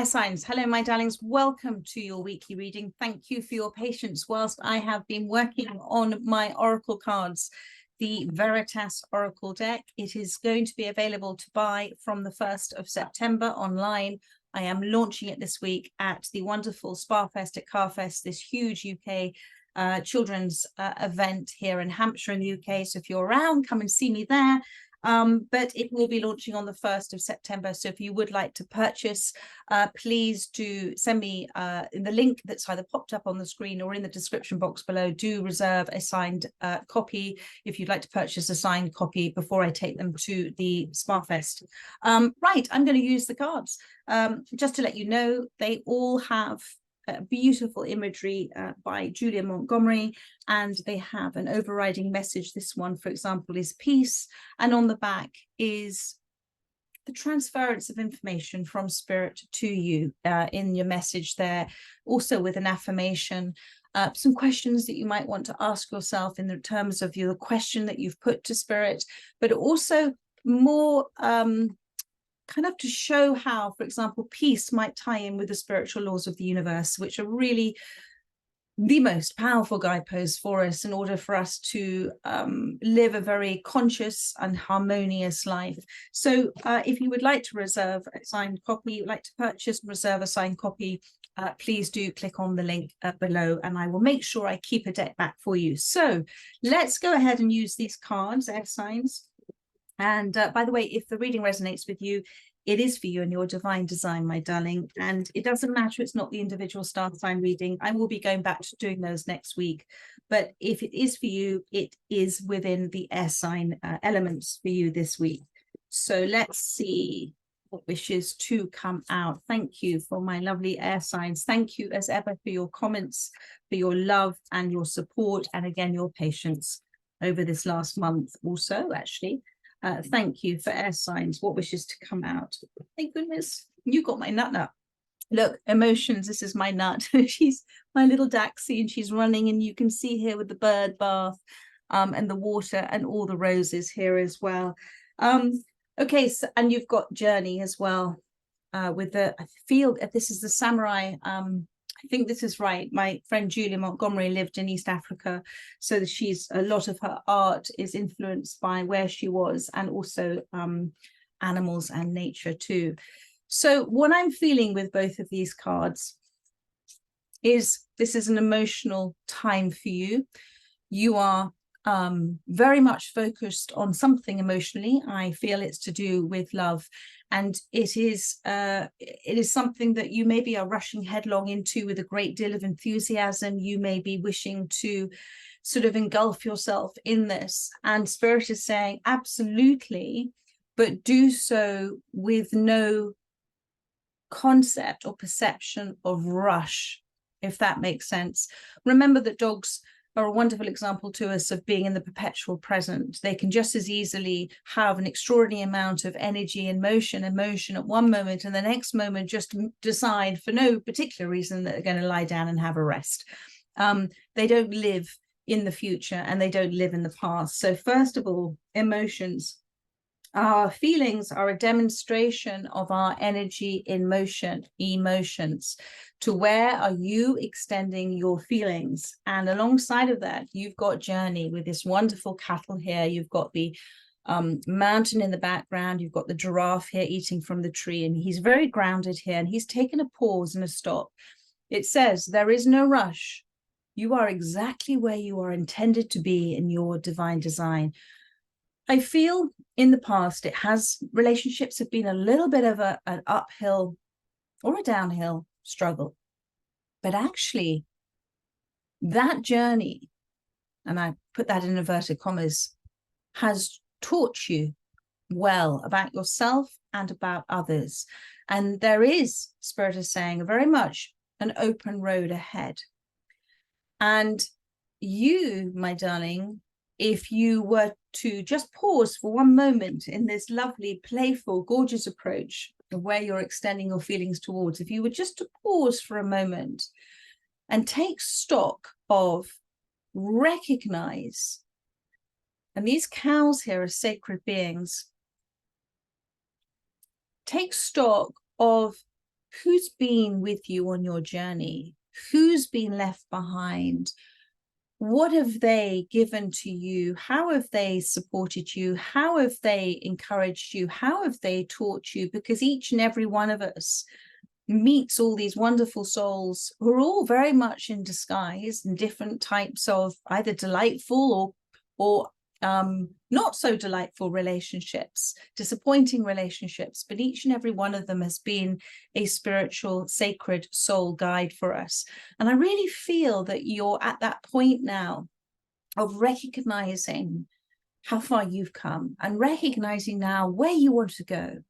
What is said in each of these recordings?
Air signs, hello my darlings, welcome to your weekly reading. Thank you for your patience whilst I have been working on my oracle cards, the Veritas oracle deck. It is going to be available to buy from the 1st of September online. I am launching it this week at the wonderful SPAFEST at CARFEST, this huge UK children's event here in Hampshire in the UK. So if you're around, come and see me there. But it will be launching on the 1st of September. So if you would like to purchase, please do send me in the link that's either popped up on the screen or in the description box below. Do reserve a signed copy if you'd like to purchase a signed copy before I take them to the SPAFEST. Right, I'm going to use the cards. Just to let you know, they all have beautiful imagery by Julia Montgomery, and they have an overriding message. This one, for example, is peace, and on the back is the transference of information from spirit to you in your message there, also with an affirmation, some questions that you might want to ask yourself in the terms of the question that you've put to spirit, but also more kind of to show how, for example, peace might tie in with the spiritual laws of the universe, which are really the most powerful guideposts for us in order for us to live a very conscious and harmonious life. So if you would like to reserve a signed copy, you'd like to purchase and reserve a signed copy, please do click on the link below, and I will make sure I keep a deck back for you. So let's go ahead and use these cards, air signs. And by the way, if the reading resonates with you, it is for you and your divine design, my darling. And it doesn't matter, it's not the individual star sign reading. I will be going back to doing those next week. But if it is for you, it is within the air sign elements for you this week. So let's see what wishes to come out. Thank you for my lovely air signs. Thank you as ever for your comments, for your love and your support. And again, your patience over this last month also, actually. Thank you for air signs. What wishes to come out? Thank goodness you got my nut. Look, emotions. This is my nut. She's my little Daxie, and she's running, and you can see here with the bird bath and the water and all the roses here as well. Okay, so, and you've got journey as well with the, I feel this is the samurai. I think this is right. My friend Julia Montgomery lived in East Africa, so she's a lot of her art is influenced by where she was, and also animals and nature too. So what I'm feeling with both of these cards is this is an emotional time for you. You are very much focused on something emotionally. I feel it's to do with love, and it is something that you maybe are rushing headlong into with a great deal of enthusiasm. You may be wishing to sort of engulf yourself in this, and spirit is saying absolutely, but do so with no concept or perception of rush, if that makes sense. Remember that dogs are a wonderful example to us of being in the perpetual present. They can just as easily have an extraordinary amount of energy and emotion at one moment, and the next moment just decide for no particular reason that they're going to lie down and have a rest. They don't live in the future, and they don't live in the past. So first of all, emotions. Our feelings are a demonstration of our energy in motion, emotions. To where are you extending your feelings? And alongside of that, you've got journey with this wonderful cattle here. You've got the mountain in the background. You've got the giraffe here eating from the tree, and he's very grounded here, and he's taken a pause and a stop. It says, there is no rush. You are exactly where you are intended to be in your divine design. I feel in the past, relationships have been a little bit of an uphill or a downhill struggle. But actually, that journey, and I put that in inverted commas, has taught you well about yourself and about others. And there is, Spirit is saying, very much an open road ahead. And you, my darling, if you were to just pause for one moment in this lovely, playful, gorgeous approach of where you're extending your feelings towards, if you were just to pause for a moment and take stock of, recognize, and these cows here are sacred beings, take stock of who's been with you on your journey? Who's been left behind? What have they given to you? How have they supported you? How have they encouraged you? How have they taught you? Because each and every one of us meets all these wonderful souls who are all very much in disguise in different types of either delightful or not so delightful relationships, disappointing relationships, but each and every one of them has been a spiritual, sacred soul guide for us. And I really feel that you're at that point now of recognizing how far you've come and recognizing now where you want to go.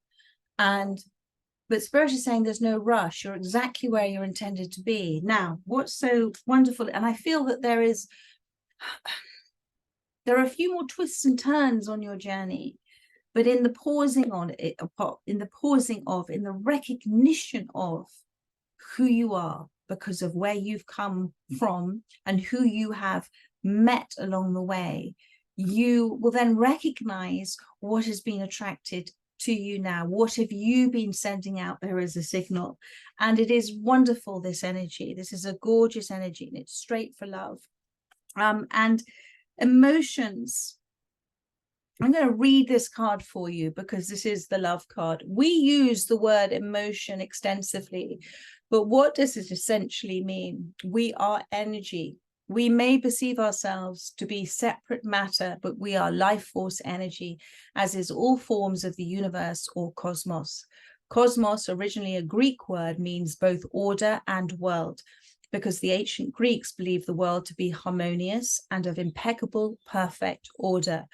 But Spirit is saying there's no rush. You're exactly where you're intended to be. Now, what's so wonderful, and I feel that there are a few more twists and turns on your journey, but in the pausing on it, in the recognition of who you are because of where you've come from and who you have met along the way, you will then recognize what has been attracted to you now. What have you been sending out there as a signal? And it is wonderful, this energy. This is a gorgeous energy, and it's straight for love. And emotions. I'm going to read this card for you because this is the love card. We use the word emotion extensively, but what does it essentially mean? We are energy. We may perceive ourselves to be separate matter, but we are life force energy, as is all forms of the universe or cosmos. Cosmos, originally a Greek word, means both order and world, because the ancient Greeks believed the world to be harmonious and of impeccable, perfect order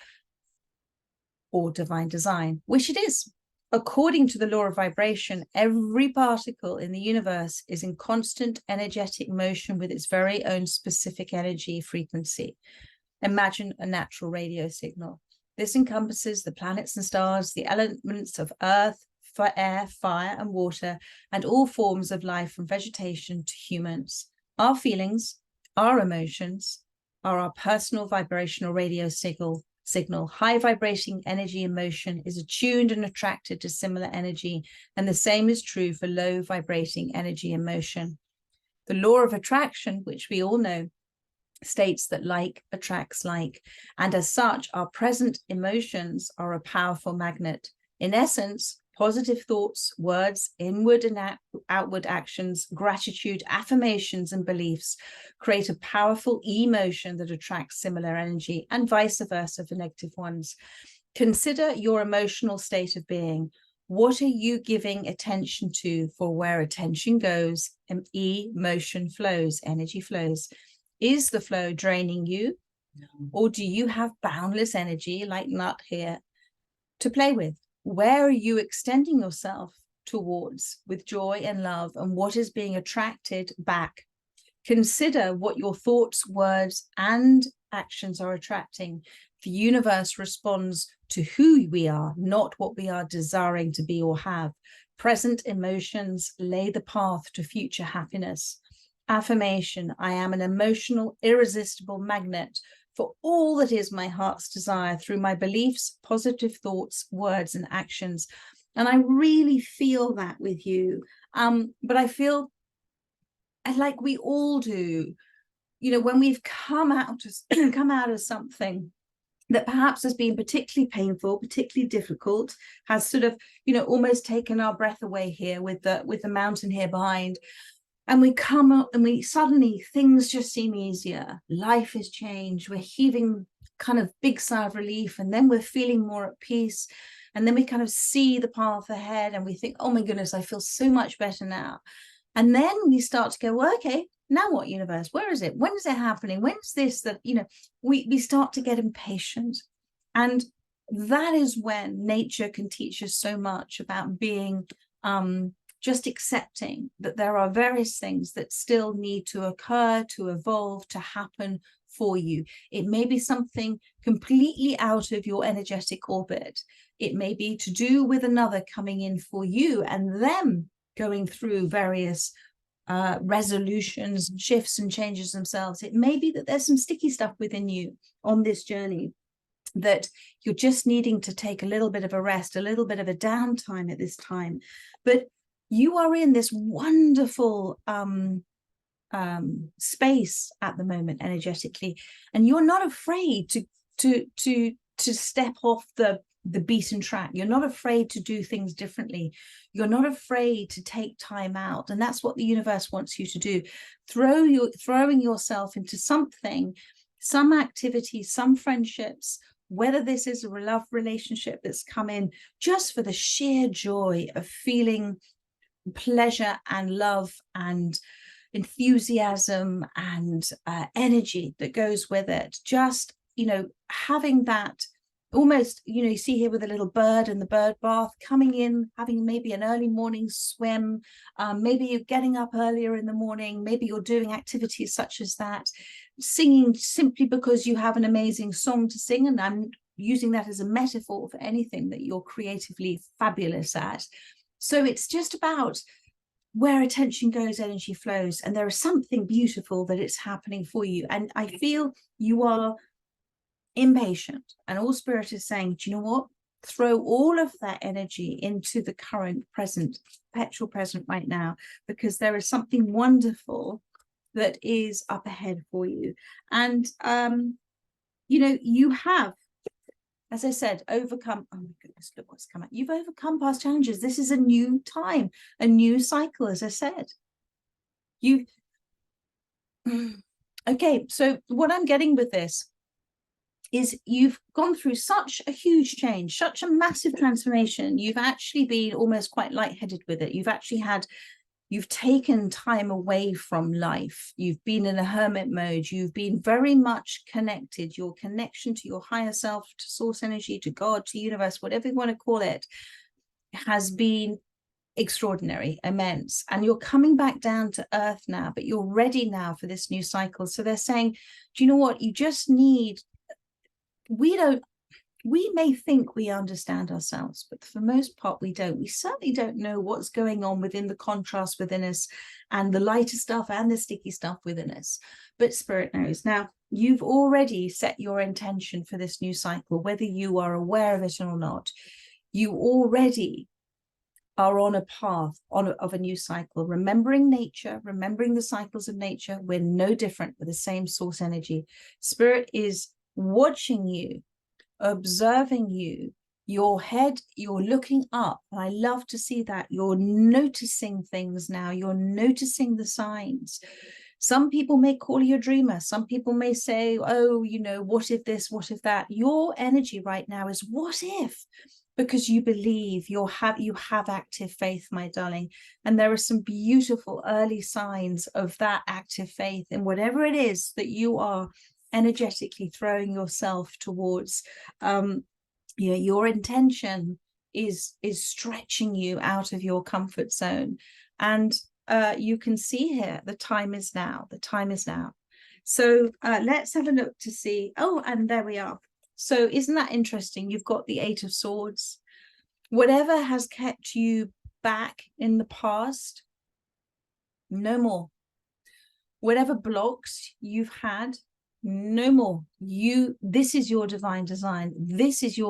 or divine design, which it is. According to the law of vibration, every particle in the universe is in constant energetic motion with its very own specific energy frequency. Imagine a natural radio signal. This encompasses the planets and stars, the elements of earth, air, fire, and water, and all forms of life from vegetation to humans. Our feelings, our emotions, are our personal vibrational radio signal. High vibrating energy and motion is attuned and attracted to similar energy, and the same is true for low vibrating energy and motion. The law of attraction, which we all know, states that like attracts like, and as such, our present emotions are a powerful magnet. In essence, positive thoughts, words, inward and outward actions, gratitude, affirmations, and beliefs create a powerful emotion that attracts similar energy, and vice versa for negative ones. Consider your emotional state of being. What are you giving attention to? For where attention goes, emotion flows, energy flows. Is the flow draining you? No. Or do you have boundless energy like Nut here to play with? Where are you extending yourself towards with joy and love, and what is being attracted back? Consider what your thoughts, words, and actions are attracting. The universe responds to who we are, not what we are desiring to be or have. Present emotions lay the path to future happiness. Affirmation: I am an emotional, irresistible magnet for all that is my heart's desire through my beliefs, positive thoughts, words, and actions. And I really feel that with you. But I feel like we all do, you know, when we've come out of something that perhaps has been particularly painful, particularly difficult, has sort of, you know, almost taken our breath away here with the mountain here behind. And we come up and we suddenly, things just seem easier. Life has changed. We're heaving kind of big sigh of relief, and then we're feeling more at peace. And then we kind of see the path ahead and we think, oh my goodness, I feel so much better now. And then we start to go, well, okay, now what, universe? Where is it? When is it happening? When's this? That, you know, we start to get impatient. And that is when nature can teach us so much about being just accepting that there are various things that still need to occur, to evolve, to happen for you. It may be something completely out of your energetic orbit. It may be to do with another coming in for you and them going through various resolutions, shifts and changes themselves. It may be that there's some sticky stuff within you on this journey that you're just needing to take a little bit of a rest, a little bit of a downtime at this time. But you are in this wonderful space at the moment energetically, and you're not afraid to step off the beaten track. You're not afraid to do things differently. You're not afraid to take time out, and that's what the universe wants you to do. Throwing yourself into something, some activity, some friendships, whether this is a love relationship that's come in just for the sheer joy of feeling pleasure and love and enthusiasm and energy that goes with it. Just, having that almost, you see here with a little bird and the bird bath, coming in, having maybe an early morning swim, maybe you're getting up earlier in the morning, maybe you're doing activities such as that, singing simply because you have an amazing song to sing, and I'm using that as a metaphor for anything that you're creatively fabulous at. So it's just about where attention goes, energy flows, and there is something beautiful that it's happening for you. And I feel you are impatient, and all spirit is saying, do you know what? Throw all of that energy into the current present, perpetual present right now, because there is something wonderful that is up ahead for you. And you have, as I said, overcome, oh my goodness, look what's come out. You've overcome past challenges. This is a new time, a new cycle, as I said. Okay, so what I'm getting with this is you've gone through such a huge change, such a massive transformation. You've actually been almost quite lightheaded with it. You've taken time away from life. You've been in a hermit mode. You've been very much connected. Your connection to your higher self, to source energy, to God, to universe, whatever you want to call it, has been extraordinary, immense. And you're coming back down to earth now, but you're ready now for this new cycle. So they're saying, do you know what? You just need, we may think we understand ourselves, but for the most part, we don't. We certainly don't know what's going on within the contrast within us, and the lighter stuff and the sticky stuff within us. But spirit knows. Now, you've already set your intention for this new cycle, whether you are aware of it or not. You already are on a path of a new cycle, remembering nature, remembering the cycles of nature. We're no different with the same source energy. Spirit is watching you, observing you, your head, you're looking up. And I love to see that. You're noticing things now. You're noticing the signs. Some people may call you a dreamer. Some people may say, oh, what if this, what if that? Your energy right now is what if, because you believe, you have active faith, my darling. And there are some beautiful early signs of that active faith in whatever it is that you are energetically throwing yourself towards. Your intention is stretching you out of your comfort zone. And you can see here, the time is now. The time is now. So let's have a look to see. Oh, and there we are. So isn't that interesting? You've got the 8 of Swords. Whatever has kept you back in the past, no more. Whatever blocks you've had, no more. This is your divine design. This is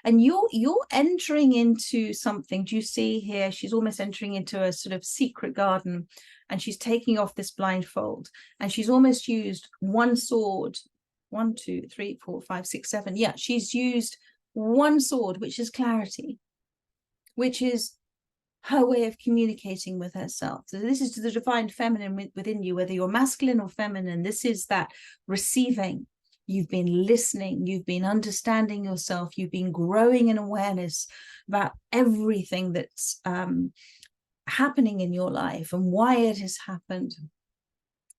and you're entering into something. Do you see here? She's almost entering into a sort of secret garden, and she's taking off this blindfold, and she's almost used one sword. 1, 2, 3, 4, 5, 6, 7. Yeah, she's used one sword, which is clarity, which is her way of communicating with herself. So this is the divine feminine within you, whether you're masculine or feminine. This is that receiving. You've been listening, you've been understanding yourself, you've been growing in awareness about everything that's happening in your life and why it has happened.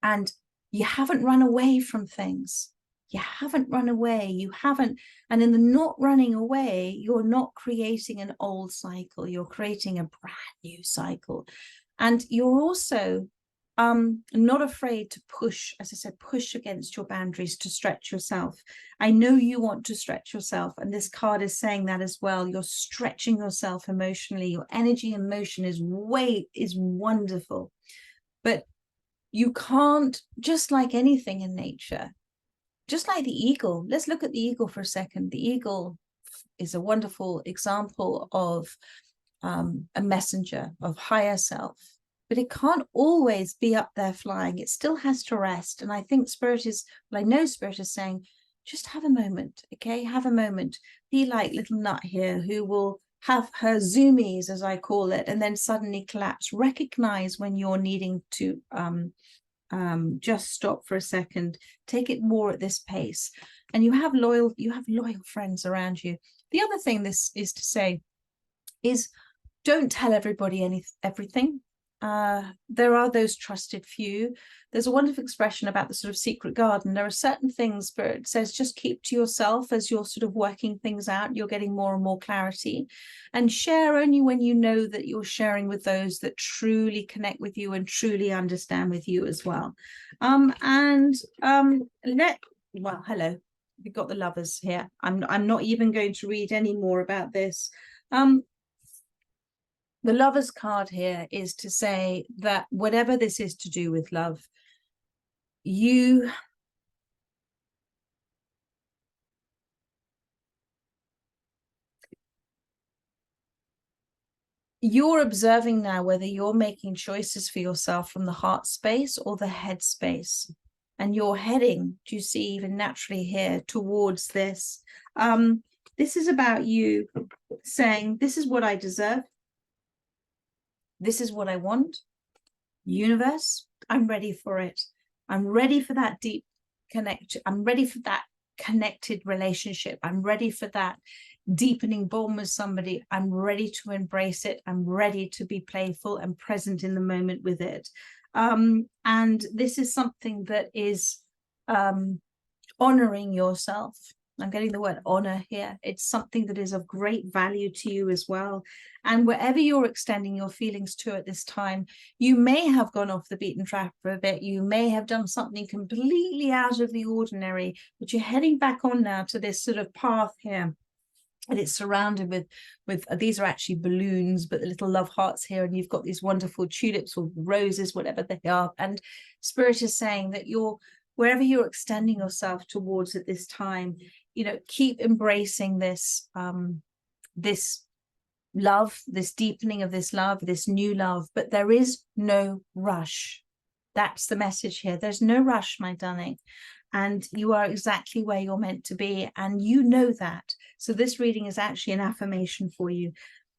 And you haven't run away from things. You haven't run away. You haven't. And in the not running away, you're not creating an old cycle. You're creating a brand new cycle. And you're also not afraid to push, as I said, push against your boundaries, to stretch yourself. I know you want to stretch yourself. And this card is saying that as well. You're stretching yourself emotionally. Your energy and motion is wonderful. But you can't, just like anything in nature, just like the eagle. Let's look at the eagle for a second. The eagle is a wonderful example of a messenger of higher self, but it can't always be up there flying. It still has to rest. And I think Spirit is, well, I know Spirit is saying, just have a moment, okay? Have a moment. Be like little Nut here, who will have her zoomies, as I call it, and then suddenly collapse. Recognize when you're needing to just stop for a second, take it more at this pace. And you have loyal friends around you. The other thing this is to say is, don't tell everybody everything. There are those trusted few. There's a wonderful expression about the sort of secret garden. There are certain things Spirit says just keep to yourself as you're sort of working things out. You're getting more and more clarity, and share only when you know that you're sharing with those that truly connect with you and truly understand with you as well. Well, hello, we've got the Lovers here. I'm not even going to read any more about this. The Lovers card here is to say that whatever this is to do with love, you're observing now whether you're making choices for yourself from the heart space or the head space. And you're heading, do you see, even naturally here towards this. This is about you saying, this is what I deserve. This is what I want. Universe, I'm ready for it. I'm ready for that deep connection. I'm ready for that connected relationship. I'm ready for that deepening bond with somebody. I'm ready to embrace it. I'm ready to be playful and present in the moment with it. And this is something that is honoring yourself. I'm getting the word honor here. It's something that is of great value to you as well. And wherever you're extending your feelings to at this time, you may have gone off the beaten track for a bit. You may have done something completely out of the ordinary, but you're heading back on now to this sort of path here. And it's surrounded with these are actually balloons, but the little love hearts here, and you've got these wonderful tulips or roses, whatever they are. And Spirit is saying that wherever you're extending yourself towards at this time, keep embracing this this love, this deepening of this love, this new love, but there is no rush. That's the message here. There's no rush, my darling. And you are exactly where you're meant to be. And you know that. So this reading is actually an affirmation for you.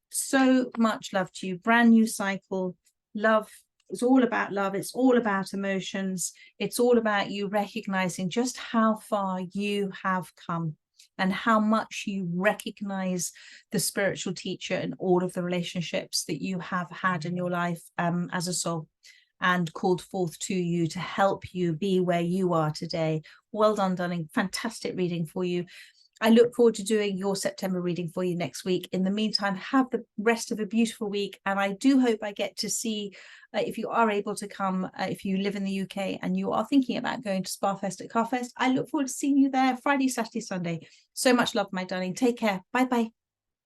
So much love to you. Brand new cycle. Love is all about love. It's all about emotions. It's all about you recognizing just how far you have come and how much you recognize the spiritual teacher and all of the relationships that you have had in your life as a soul, and called forth to you to help you be where you are today. Well done, darling. Fantastic reading for you. I look forward to doing your September reading for you next week. In the meantime, have the rest of a beautiful week. And I do hope I get to see, if you are able to come, if you live in the UK and you are thinking about going to SPAFEST at CARFEST, I look forward to seeing you there Friday, Saturday, Sunday. So much love, my darling. Take care. Bye-bye.